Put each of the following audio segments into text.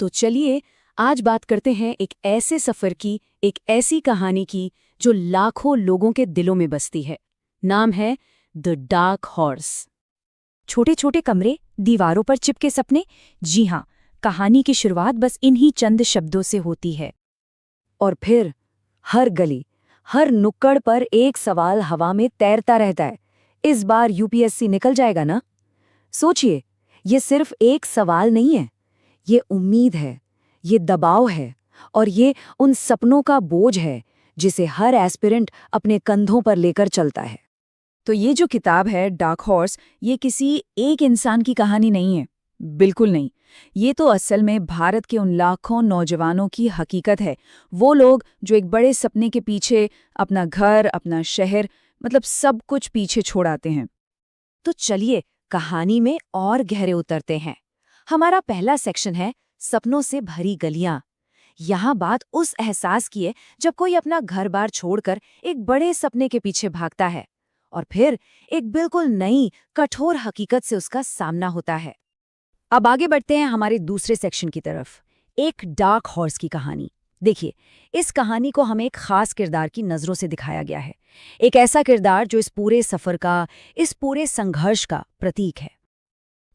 तो चलिए आज बात करते हैं एक ऐसे सफर की, एक ऐसी कहानी की जो लाखों लोगों के दिलों में बसती है। नाम है द डार्क हॉर्स। छोटे छोटे कमरे, दीवारों पर चिपके सपने। जी हाँ, कहानी की शुरुआत बस इन्हीं चंद शब्दों से होती है। और फिर हर गली, हर नुक्कड़ पर एक सवाल हवा में तैरता रहता है, इस बार यूपीएससी निकल जाएगा ना? सोचिए, ये सिर्फ एक सवाल नहीं है, ये उम्मीद है, ये दबाव है, और ये उन सपनों का बोझ है जिसे हर एस्पिरेंट अपने कंधों पर लेकर चलता है। तो ये जो किताब है डार्क हॉर्स, ये किसी एक इंसान की कहानी नहीं है, बिल्कुल नहीं। ये तो असल में भारत के उन लाखों नौजवानों की हकीकत है। वो लोग जो एक बड़े सपने के पीछे अपना घर, अपना शहर, मतलब सब कुछ पीछे छोड़ आते हैं। तो चलिए कहानी में और गहरे उतरते हैं। हमारा पहला सेक्शन है सपनों से भरी गलियां। यहाँ बात उस एहसास की है जब कोई अपना घर-बार छोड़कर एक बड़े सपने के पीछे भागता है और फिर एक बिल्कुल नई, कठोर हकीकत से उसका सामना होता है। अब आगे बढ़ते हैं हमारे दूसरे सेक्शन की तरफ, एक डार्क हॉर्स की कहानी। देखिए, इस कहानी को हमें एक खास किरदार की नज़रों से दिखाया गया है। एक ऐसा किरदार जो इस पूरे सफ़र का, इस पूरे संघर्ष का प्रतीक है।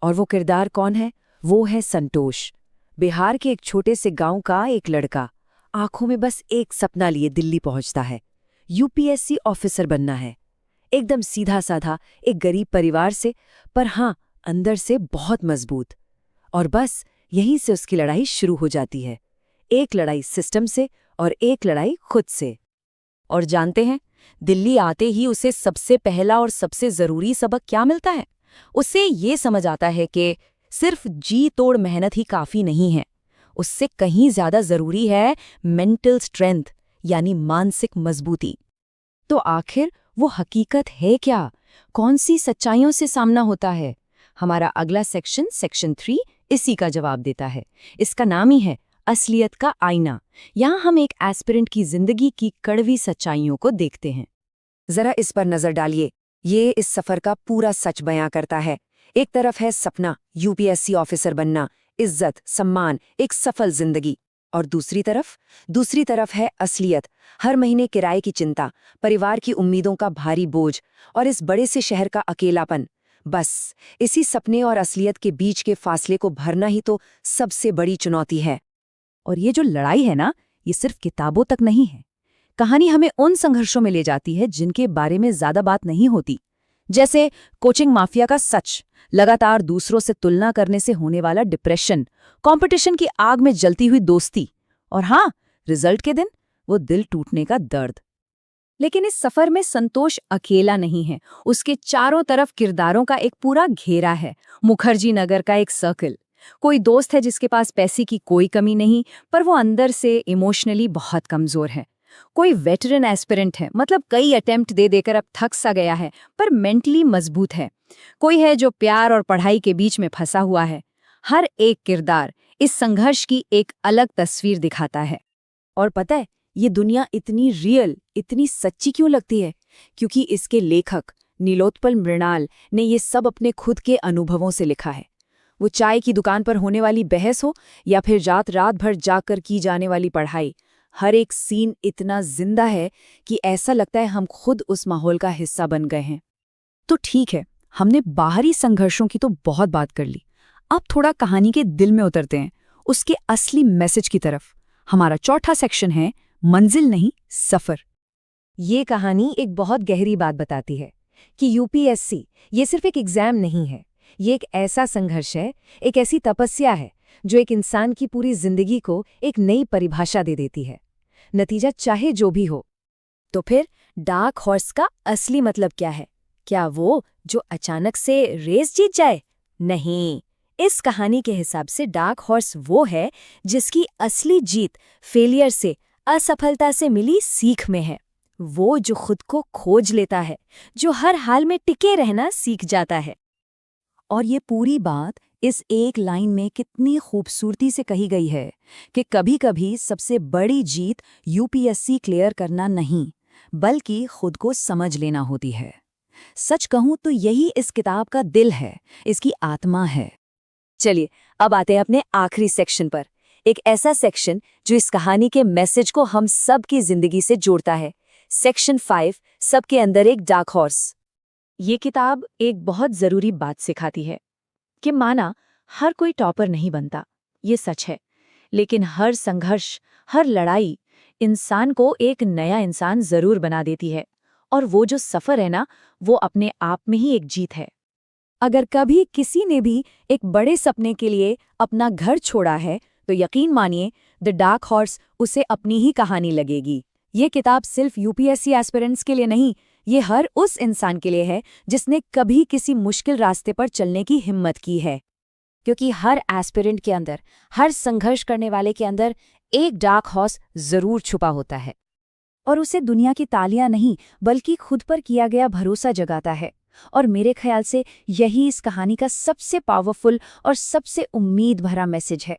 और वो किरदार कौन है? वो है संतोष, बिहार के एक छोटे से गांव का एक लड़का। आंखों में बस एक सपना लिए दिल्ली पहुंचता है, यूपीएससी ऑफिसर बनना है। एकदम सीधा साधा, एक गरीब परिवार से, पर हाँ, अंदर से बहुत मजबूत। और बस यहीं से उसकी लड़ाई शुरू हो जाती है। एक लड़ाई सिस्टम से और एक लड़ाई खुद से। और जानते हैं, दिल्ली आते ही उसे सबसे पहला और सबसे जरूरी सबक क्या मिलता है? उससे ये समझ आता है कि सिर्फ जी तोड़ मेहनत ही काफी नहीं है। उससे कहीं ज्यादा जरूरी है मेंटल स्ट्रेंथ, यानी मानसिक मजबूती। तो आखिर वो हकीकत है क्या? कौन सी सच्चाइयों से सामना होता है? हमारा अगला सेक्शन, सेक्शन 3, इसी का जवाब देता है। इसका नाम ही है असलियत का आईना। यहाँ हम एक एस्पिरेंट की जिंदगी की कड़वी सच्चाइयों को देखते हैं। जरा इस पर नजर डालिए। ये इस सफर का पूरा सच बयां करता है। एक तरफ है सपना, यूपीएससी ऑफिसर बनना, इज्जत, सम्मान, एक सफल जिंदगी। और दूसरी तरफ है असलियत, हर महीने किराए की चिंता, परिवार की उम्मीदों का भारी बोझ और इस बड़े से शहर का अकेलापन। बस इसी सपने और असलियत के बीच के फासले को भरना ही तो सबसे बड़ी चुनौती है। और ये जो लड़ाई है ना, ये सिर्फ किताबों तक नहीं है। कहानी हमें उन संघर्षों में ले जाती है जिनके बारे में ज्यादा बात नहीं होती, जैसे कोचिंग माफिया का सच, लगातार दूसरों से तुलना करने से होने वाला डिप्रेशन, कंपटीशन की आग में जलती हुई दोस्ती, और हाँ, रिजल्ट के दिन वो दिल टूटने का दर्द। लेकिन इस सफर में संतोष अकेला नहीं है। उसके चारों तरफ किरदारों का एक पूरा घेरा है। मुखर्जी नगर का एक सर्कल, कोई दोस्त है जिसके पास पैसे की कोई कमी नहीं, पर वो अंदर से इमोशनली बहुत कमजोर है। कोई वेटरन एस्पिरेंट है, मतलब कई अटेम्प्ट दे देकर अब थक सा गया है, पर मेंटली मजबूत है। कोई है जो प्यार और पढ़ाई के बीच में फंसा हुआ है। हर एक किरदार इस संघर्ष की एक अलग तस्वीर दिखाता है। और पता है, ये दुनिया इतनी रियल, इतनी सच्ची क्यों लगती है? क्योंकि इसके लेखक नीलोत्पल मृणाल ने ये सब अपने खुद के अनुभवों से लिखा है। वो चाय की दुकान पर होने वाली बहस हो या फिर रात भर जाकर की जाने वाली पढ़ाई, हर एक सीन इतना जिंदा है कि ऐसा लगता है हम खुद उस माहौल का हिस्सा बन गए हैं। तो ठीक है, हमने बाहरी संघर्षों की तो बहुत बात कर ली। अब थोड़ा कहानी के दिल में उतरते हैं, उसके असली मैसेज की तरफ। हमारा चौथा सेक्शन है मंजिल नहीं, सफर। ये कहानी एक बहुत गहरी बात बताती है कि यूपीएससी ये सिर्फ एक एग्जाम नहीं है। ये एक ऐसा संघर्ष है, एक ऐसी तपस्या है जो एक इंसान की पूरी जिंदगी को एक नई परिभाषा दे देती है, नतीजा चाहे जो भी हो। तो फिर डार्क हॉर्स का असली मतलब क्या है? क्या वो जो अचानक से रेस जीत जाए? नहीं, इस कहानी के हिसाब से डार्क हॉर्स वो है जिसकी असली जीत फेलियर से, असफलता से मिली सीख में है। वो जो खुद को खोज लेता है, जो हर हाल में टिके रहना सीख जाता है। और ये पूरी बात इस एक लाइन में कितनी खूबसूरती से कही गई है कि कभी-कभी सबसे बड़ी जीत यूपीएससी क्लियर करना नहीं, बल्कि खुद को समझ लेना होती है। सच कहूं तो यही इस किताब का दिल है, इसकी आत्मा है। चलिए अब आते हैं अपने आखिरी सेक्शन पर, एक ऐसा सेक्शन जो इस कहानी के मैसेज को हम सब की जिंदगी से जोड़ता है। सेक्शन 5, सबके अंदर एक डार्क हॉर्स। ये किताब एक बहुत जरूरी बात सिखाती है कि माना हर कोई टॉपर नहीं बनता, ये सच है, लेकिन हर संघर्ष, हर लड़ाई इंसान को एक नया इंसान जरूर बना देती है। और वो जो सफर है ना, वो अपने आप में ही एक जीत है। अगर कभी किसी ने भी एक बड़े सपने के लिए अपना घर छोड़ा है, तो यकीन मानिए द डार्क हॉर्स उसे अपनी ही कहानी लगेगी। ये किताब सिर्फ यूपीएससी एस्पिरेंट्स के लिए नहीं, ये हर उस इंसान के लिए है जिसने कभी किसी मुश्किल रास्ते पर चलने की हिम्मत की है। क्योंकि हर एस्पिरेंट के अंदर, हर संघर्ष करने वाले के अंदर एक डार्क हॉर्स जरूर छुपा होता है, और उसे दुनिया की तालियां नहीं बल्कि खुद पर किया गया भरोसा जगाता है। और मेरे ख्याल से यही इस कहानी का सबसे पावरफुल और सबसे उम्मीद भरा मैसेज है।